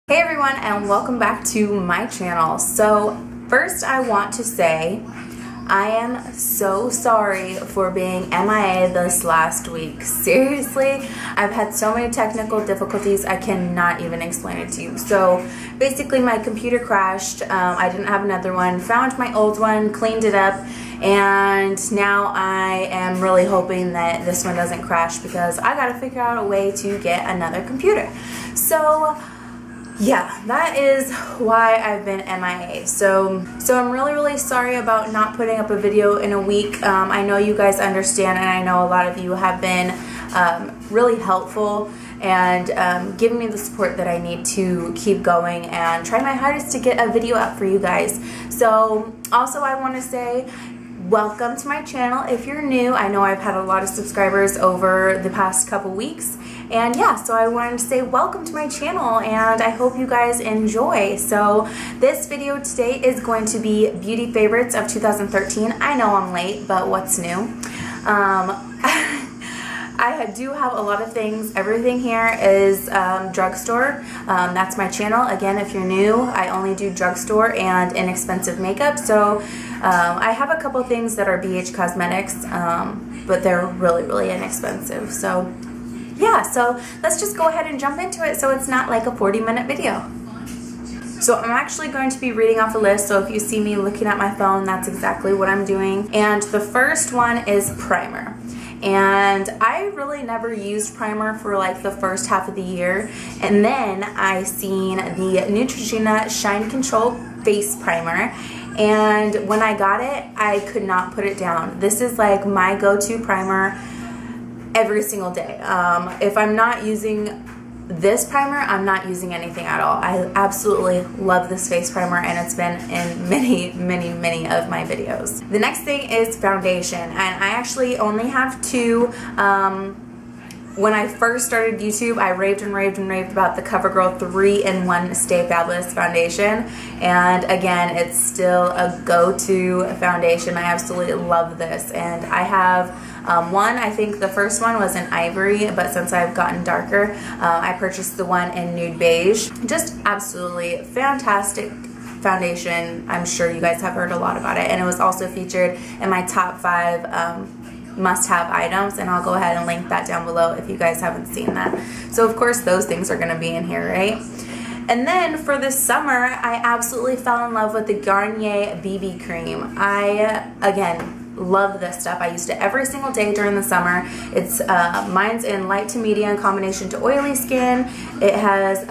Hey everyone, and welcome back to my channel. So first I want to say I am so sorry for being MIA this last week. Seriously, I've had so many technical difficulties I cannot even explain it to you. So basically my computer crashed, I didn't have another one, found my old one, cleaned it up, and now I am really hoping that this one doesn't crash because I gotta figure out a way to get another computer. So yeah, that is why I've been MIA. So I'm really sorry about not putting up a video in a week. I know you guys understand, and I know a lot of you have been really helpful and giving me the support that I need to keep going and try my hardest to get a video out for you guys. So also I want to say welcome to my channel if you're new. I know I've had a lot of subscribers over the past couple weeks. And yeah, so I wanted to say welcome to my channel and I hope you guys enjoy. So this video today is going to be beauty favorites of 2013. I know I'm late, but what's new? I do have a lot of things. Everything here is drugstore. That's my channel. Again, if you're new, I only do drugstore and inexpensive makeup. So I have a couple things that are BH Cosmetics, but they're really inexpensive. So yeah, so let's just go ahead and jump into it so it's not like a 40-minute video. So I'm actually going to be reading off a list, so if you see me looking at my phone, that's exactly what I'm doing. And the first one is primer. And I really never used primer for like the first half of the year. And then I seen the Neutrogena Shine Control Face Primer. And when I got it, I could not put it down. This is like my go-to primer every single day. If I'm not using this primer, I'm not using anything at all. I absolutely love this face primer and it's been in many of my videos. The next thing is foundation, and I actually only have two. When I first started YouTube, I raved about the CoverGirl 3-in-1 Stay Fabulous foundation, and again, it's still a go-to foundation. I absolutely love this, and I have one. I think the first one was in ivory, but since I've gotten darker, I purchased the one in nude beige. Just absolutely fantastic foundation. I'm sure you guys have heard a lot about it, and it was also featured in my top 5 must-have items, and I'll go ahead and link that down below if you guys haven't seen that. So of course those things are going to be in here, right? And then for the summer, I absolutely fell in love with the Garnier BB cream. I again love this stuff. I used it every single day during the summer. It's mine's in light to medium combination to oily skin. It has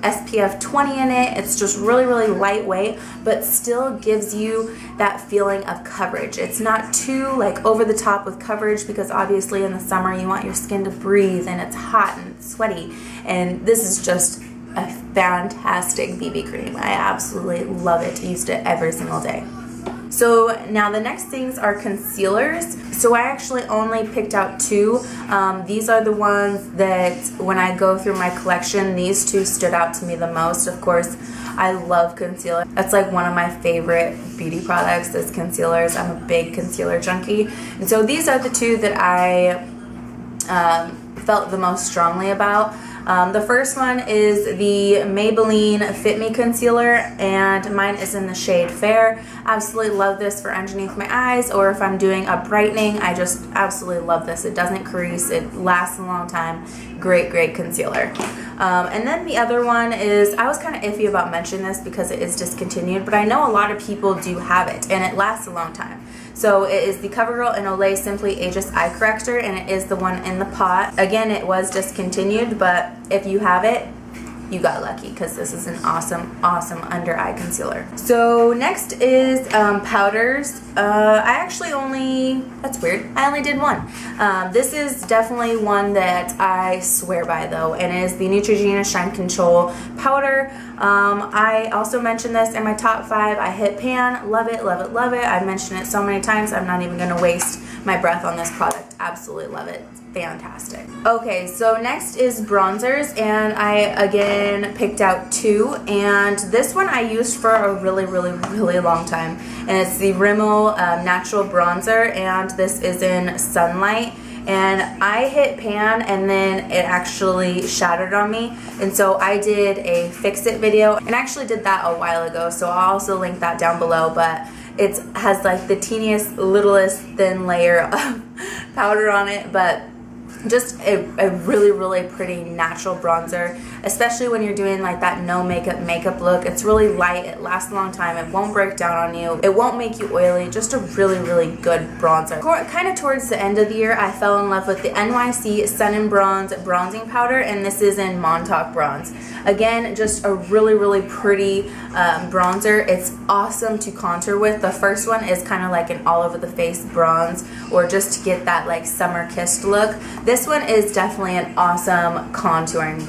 SPF 20 in it. It's just really lightweight, but still gives you that feeling of coverage. It's not too like over the top with coverage, because obviously in the summer you want your skin to breathe and it's hot and it's sweaty, and this is just a fantastic BB cream. I absolutely love it. Used it every single day. So now the next things are concealers. So I actually only picked out 2. These are the ones that when I go through my collection, these 2 stood out to me the most. Of course, I love concealer. That's like one of my favorite beauty products is concealers. I'm a big concealer junkie. And so these are the 2 that I felt the most strongly about. The first one is the Maybelline Fit Me Concealer, and mine is in the shade Fair. Absolutely love this for underneath my eyes, or if I'm doing a brightening, I just absolutely love this. It doesn't crease, it lasts a long time. Great concealer. And then the other one is, I was kind of iffy about mentioning this because it is discontinued, but I know a lot of people do have it, and it lasts a long time. So it is the CoverGirl and Olay Simply Ageless Eye Corrector, and it is the one in the pot. Again, it was discontinued, but if you have it, you got lucky, because this is an awesome under eye concealer. So next is powders. I actually only, that's weird, I only did one. This is definitely one that I swear by though, and it is the Neutrogena Shine Control Powder. I also mentioned this in my top 5. I hit pan, love it. I've mentioned it so many times, I'm not even gonna waste my breath on this product. Absolutely love it. Fantastic. Okay, so next is bronzers, and I again picked out 2, and this one I used for a really long time, and it's the Rimmel Natural Bronzer, and this is in Sunlight, and I hit pan and then it actually shattered on me, and so I did a fix it video, and I actually did that a while ago, so I'll also link that down below. But it has like the teeniest, littlest thin layer of powder on it, but just a really, really pretty natural bronzer, especially when you're doing like that no makeup look. It's really light, it lasts a long time, it won't break down on you, it won't make you oily, just a really, really good bronzer. Kind of towards the end of the year, I fell in love with the NYC Sun and Bronze bronzing powder, and this is in Montauk Bronze. Again, just a really, really pretty bronzer. It's awesome to contour with. The first one is kind of like an all over the face bronze, or just to get that like summer kissed look. This one is definitely an awesome contouring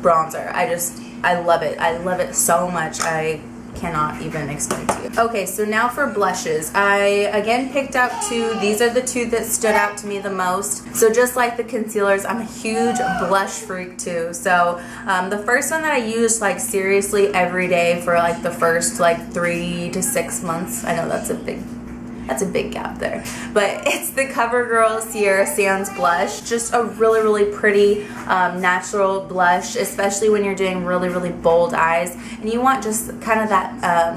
bronzer. I love it. I love it so much. I cannot even explain to you. Okay, so now for blushes. I again picked out two. These are the two that stood out to me the most. So just like the concealers, I'm a huge blush freak too. So the first one that I used like seriously every day for like the first like 3 to 6 months. I know that's a big gap there, but it's the CoverGirl Sierra Sands blush. Just a really, really pretty natural blush, especially when you're doing really, really bold eyes and you want just kind of that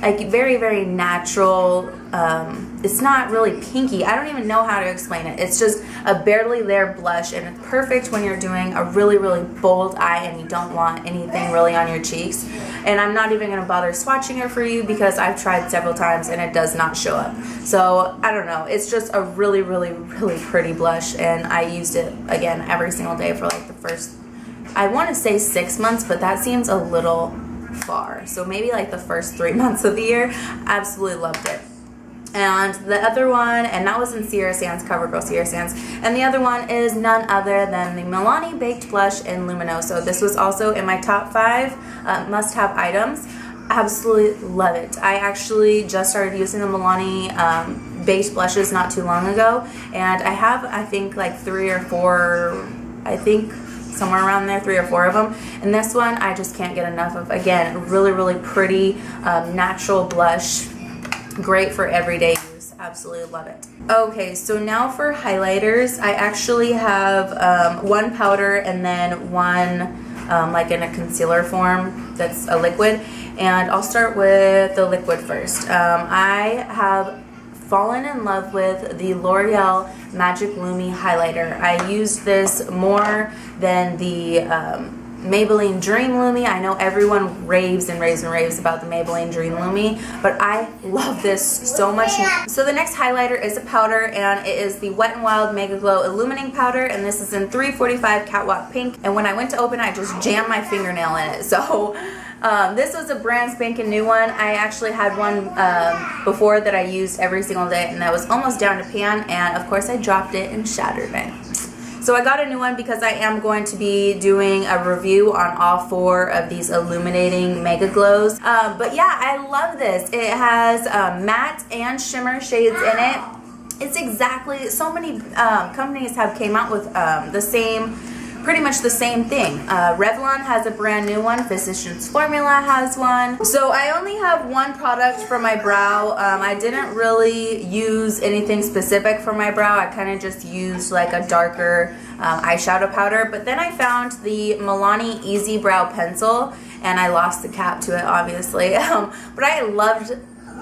like very, very natural. It's not really pinky. I don't even know how to explain it. It's just a barely there blush, and it's perfect when you're doing a really, really bold eye and you don't want anything really on your cheeks. And I'm not even going to bother swatching it for you because I've tried several times and it does not show up. So I don't know. It's just a really, really, really pretty blush, and I used it again every single day for like the first, I want to say 6 months, but that seems a little far. So maybe like the first 3 months of the year. Absolutely loved it. And the other one, and that was in Sierra Sands, CoverGirl Sierra Sands, and the other one is none other than the Milani Baked Blush in Luminoso. This was also in my top 5 must-have items. Absolutely love it. I actually just started using the Milani Baked Blushes not too long ago, and I have, I think, like 3 or 4, I think, somewhere around there, 3 or 4 of them. And this one I just can't get enough of. Again, really, really pretty natural blush. Great for everyday use. Absolutely love it. Okay, so now for highlighters. I actually have one powder and then one like in a concealer form that's a liquid. And I'll start with the liquid first. I have fallen in love with the L'Oreal Magic Lumi highlighter. I used this more than the Maybelline Dream Lumi. I know everyone raves and raves and raves about the Maybelline Dream Lumi, but I love this so much. So the next highlighter is a powder, and it is the Wet n Wild Mega Glow Illuminating Powder, and this is in 345 Catwalk Pink. And when I went to open it, I just jammed my fingernail in it. So this was a brand spanking new one. I actually had one before that I used every single day, and that was almost down to pan, and of course I dropped it and shattered it. So I got a new one because I am going to be doing a review on all 4 of these illuminating Mega Glows. But yeah, I love this. It has matte and shimmer shades in it. It's exactly, so many companies have came out with pretty much the same thing. Revlon has a brand new one. Physicians Formula has one. So I only have one product for my brow. I didn't really use anything specific for my brow. I kind of just used like a darker eyeshadow powder. But then I found the Milani Easy Brow Pencil, and I lost the cap to it, obviously. But I loved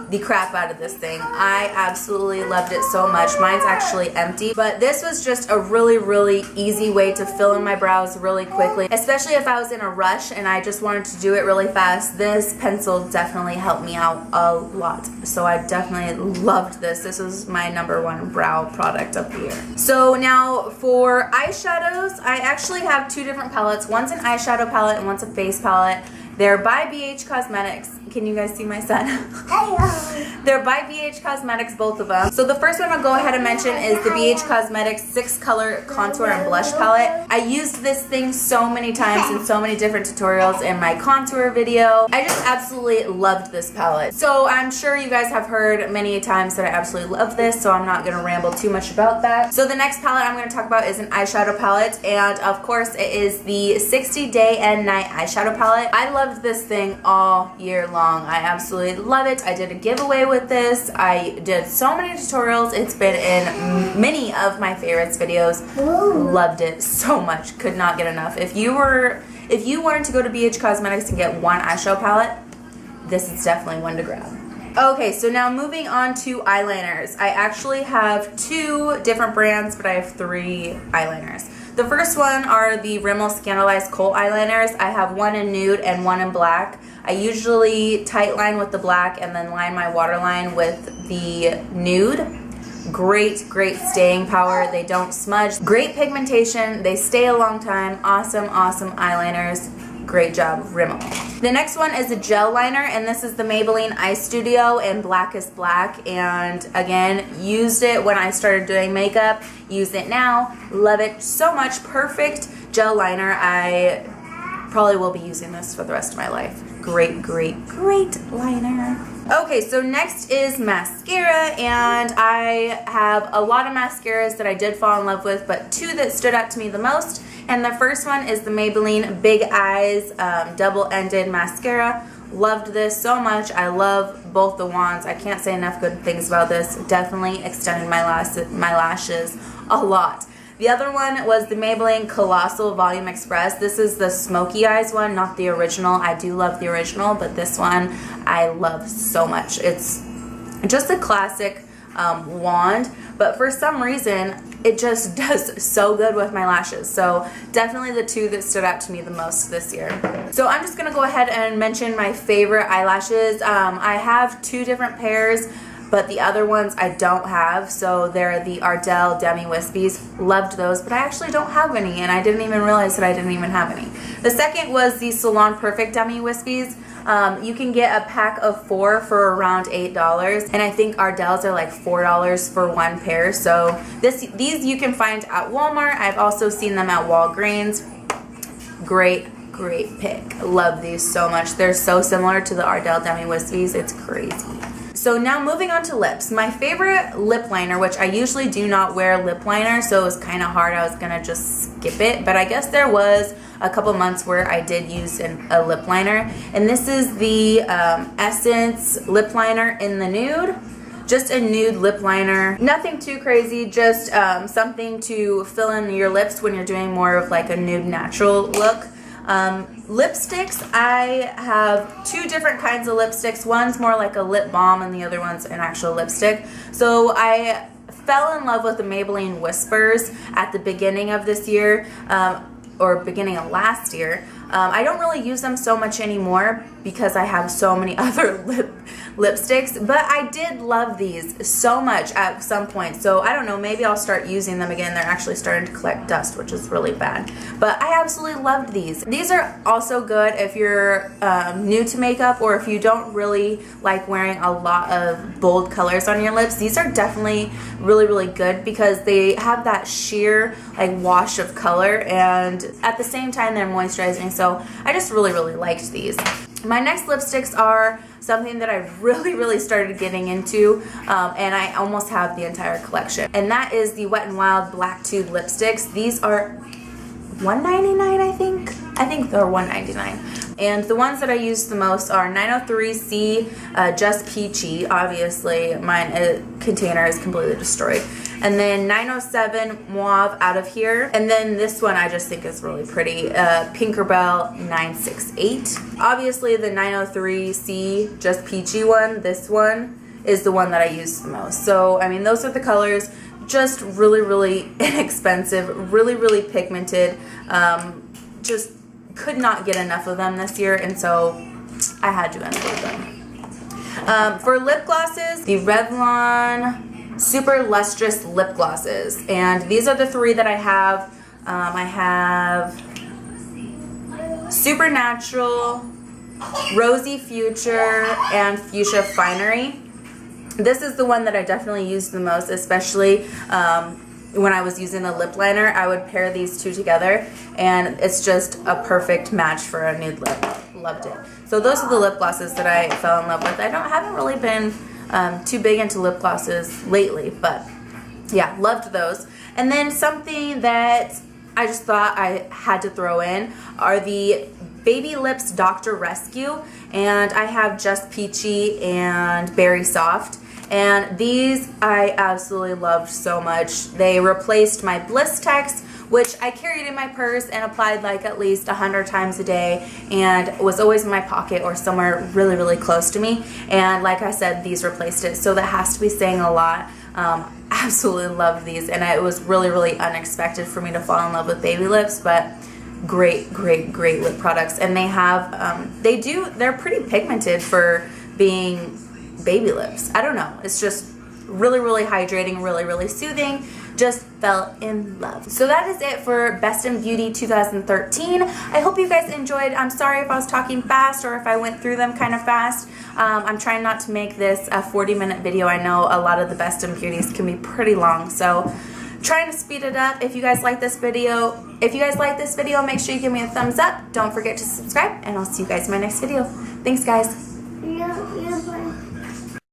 the crap out of this thing. I absolutely loved it so much. Mine's actually empty, but this was just a really, really easy way to fill in my brows really quickly, especially if I was in a rush and I just wanted to do it really fast. This pencil definitely helped me out a lot, so I definitely loved this. This was my #1 brow product of the year. So now for eyeshadows, I actually have 2 different palettes. One's an eyeshadow palette and one's a face palette. They're by BH Cosmetics. Can you guys see my son? They're by BH Cosmetics, both of them. So the first one I'll go ahead and mention is the BH Cosmetics 6-color contour and blush palette. I used this thing so many times in so many different tutorials in my contour video. I just absolutely loved this palette. So I'm sure you guys have heard many times that I absolutely love this, so I'm not going to ramble too much about that. So the next palette I'm going to talk about is an eyeshadow palette, and of course it is the 60 Day and Night eyeshadow palette. I loved this thing all year long. long. I absolutely love it. I did a giveaway with this. I did so many tutorials. It's been in many of my favorites videos. Loved it so much. Could not get enough. If you wanted to go to BH Cosmetics and get one eyeshadow palette, this is definitely one to grab. Okay, so now moving on to eyeliners. I actually have 2 different brands, but I have 3 eyeliners. The first one are the Rimmel Scandalized Kohl eyeliners. I have one in nude and one in black. I usually tight line with the black and then line my waterline with the nude. Great staying power. They don't smudge. Great pigmentation. They stay a long time. Awesome eyeliners. Great job, Rimmel. The next one is a gel liner, and this is the Maybelline Eye Studio in Blackest Black. And again, used it when I started doing makeup. Use it now. Love it so much. Perfect gel liner. I probably will be using this for the rest of my life. Great liner. Okay, so next is mascara, and I have a lot of mascaras that I did fall in love with, but 2 that stood out to me the most. And the first one is the Maybelline Big Eyes double-ended mascara. Loved this so much. I love both the wands. I can't say enough good things about this. Definitely extended my lashes a lot. The other one was the Maybelline Colossal Volume Express. This is the smoky eyes one, not the original. I do love the original, but this one I love so much. It's just a classic wand, but for some reason it just does so good with my lashes. So definitely the 2 that stood out to me the most this year. So I'm just gonna go ahead and mention my favorite eyelashes. I have 2 different pairs, but the other ones I don't have. So they're the Ardell Demi Wispies. Loved those, but I actually don't have any, and I didn't even realize that I didn't even have any. The second was the Salon Perfect Demi Wispies. You can get a pack of 4 for around $8, and I think Ardell's are like $4 for 1 pair. So these you can find at Walmart. I've also seen them at Walgreens. Great pick. Love these so much. They're so similar to the Ardell Demi Wispies. It's crazy. So now moving on to lips. My favorite lip liner, which I usually do not wear lip liner, so it was kind of hard. I was gonna just skip it, but I guess there was a couple months where I did use a lip liner, and this is the Essence lip liner in the nude. Just a nude lip liner. Nothing too crazy, just something to fill in your lips when you're doing more of like a nude natural look. Lipsticks, I have 2 different kinds of lipsticks. One's more like a lip balm and the other one's an actual lipstick. So I fell in love with the Maybelline Whispers at the beginning of this year, or beginning of last year. I don't really use them so much anymore because I have so many other lipsticks, but I did love these so much at some point. So I don't know, maybe I'll start using them again. They're actually starting to collect dust, which is really bad. But I absolutely loved these. These are also good if you're new to makeup, or if you don't really like wearing a lot of bold colors on your lips. These are definitely really good because they have that sheer like wash of color, and at the same time they're moisturizing. So I just really liked these. My next lipsticks are something that I really started getting into, and I almost have the entire collection, and that is the Wet n Wild Black Tube lipsticks. These are $1.99, I think. I think they're $1.99. And the ones that I use the most are 903C Just Peachy. Obviously, mine container is completely destroyed. And then 907 Mauve Out of Here. And then this one I just think is really pretty. Pinkerbell 968. Obviously, the 903C Just Peachy one, this one, is the one that I use the most. So, I mean, those are the colors. Just really inexpensive, really pigmented. Just could not get enough of them this year, and so I had to include them. For lip glosses, the Revlon Super Lustrous Lip Glosses, and these are the 3 that I have. I have Supernatural, Rosy Future, and Fuchsia Finery. This is the one that I definitely used the most, especially when I was using a lip liner. I would pair these 2 together, and it's just a perfect match for a nude lip. Loved it. So those are the lip glosses that I fell in love with. I haven't really been too big into lip glosses lately, but yeah, loved those. And then something that I just thought I had to throw in are the Baby Lips Dr. Rescue, and I have Just Peachy and Berry Soft. And these I absolutely loved so much. They replaced my Bliss Tex, which I carried in my purse and applied like at least 100 times a day, and was always in my pocket or somewhere really, really close to me. And like I said, these replaced it, so that has to be saying a lot. Absolutely loved these, and it was really, really unexpected for me to fall in love with Baby Lips, but great, great, great lip products. And they have, they're pretty pigmented for being baby lips. I don't know, it's just really, really hydrating, really, really soothing. Just fell in love. So that is it for Best in Beauty 2013. I hope you guys enjoyed. I'm sorry if I was talking fast or if I went through them kind of fast. I'm trying not to make this a 40-minute video. I know a lot of the Best in Beauties can be pretty long, so trying to speed it up. If you guys like this video, make sure you give me a thumbs up. Don't forget to subscribe, and I'll see you guys in my next video. Thanks, guys.